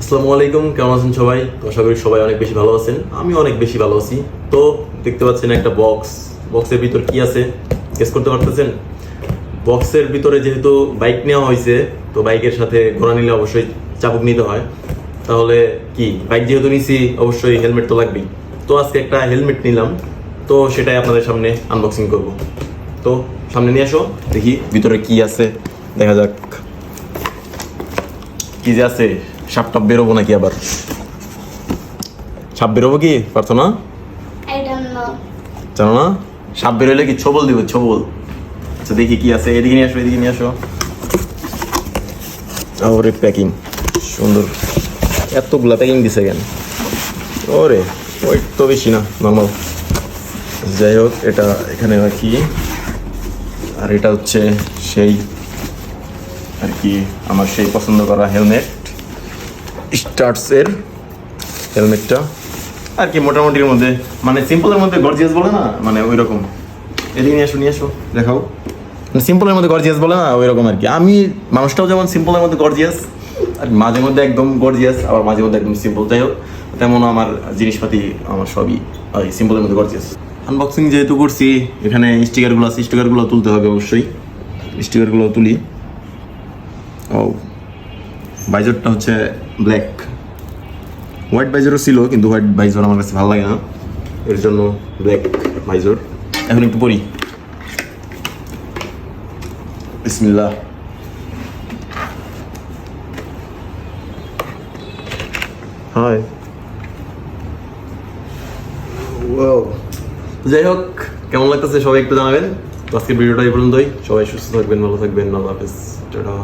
আসসালামু আলাইকুম, কেমন আছেন সবাই? তো আশা করি সবাই অনেক বেশি ভালো আছেন। আমি অনেক বেশি ভালো আছি। তো দেখতে পাচ্ছেন একটা বক্সের ভিতর কি আছে গেস করতে পারতেছেন? বক্সের ভিতরে যেহেতু বাইক নেওয়া হয়েছে, তো বাইকের সাথে ঘোড়া নিলে অবশ্যই চাবুক নিতে হয়। তাহলে কি, বাইক যেহেতু নিছি অবশ্যই হেলমেট তো লাগবেই। তো আজকে একটা হেলমেট নিলাম, তো সেটাই আপনাদের সামনে আনবক্সিং করব। তো সামনে নিয়ে আসো, দেখি ভিতরে কি আছে, দেখা যাক কি যে আছে। সাপটা বেরোবো নাকি আবার? সাপ বেরোবো কি পারতো না? I don't know. জানো না? সাপ বেরোলে কি ছবল দিব? ছবল। আচ্ছা দেখি কি আছে, এদিকে নিয়ে আসো, এদিকে নিয়ে আসো। ওরে প্যাকিং সুন্দর, এতগুলা প্যাকিং দিছে কেন? ওরে ওয়েট তো বেশি না, নর্মাল। যাই হোক, এটা এখানে রাখি। আর এটা হচ্ছে সেই আর কি আমার সেই পছন্দ করা হেলমেট, স্টার্টসের হেলমেটটা আর কি, মোটামুটির মধ্যে, মানে সিম্পলের মধ্যে গর্জিয়াস বলে না, মানে ওই রকম। এদিকে নিয়ে আসো দেখাও। সিম্পলের মধ্যে গর্জিয়াস বলে না, ওই রকম আর কি। আমি মানুষটাও যেমন সিম্পলের মধ্যে গর্জিয়াস, আর মাঝে মধ্যে একদম গর্জিয়াস, আবার মাঝে মধ্যে একদম সিম্পল। যাই হোক, তেমন আমার জিনিসপাতি আমার সবই ওই সিম্পলের মধ্যে গর্জিয়াস। আনবক্সিং যেহেতু করছি, এখানে স্টিকারগুলো আছে, স্টিকারগুলো তুলতে হবে অবশ্যই। স্টিকারগুলো তুলি। ও, বাইজরটা হচ্ছে ব্ল্যাক। হোয়াইট বাইজরও ছিল, কিন্তু হোয়াইট বাইজর আমার কাছে ভালো লাগে না, এর জন্য ব্ল্যাক বাইজর। এখন একটু পরি। বিসমিল্লাহ। হাই। ওয়াও। যাই হোক, কেমন লাগতেছে সবাই একটু জানাবেন। তো আজকের ভিডিওটা এই পর্যন্তই। সবাই সুস্থ থাকবেন, ভালো থাকবেন। আল্লাহ হাফেজ, টাটা।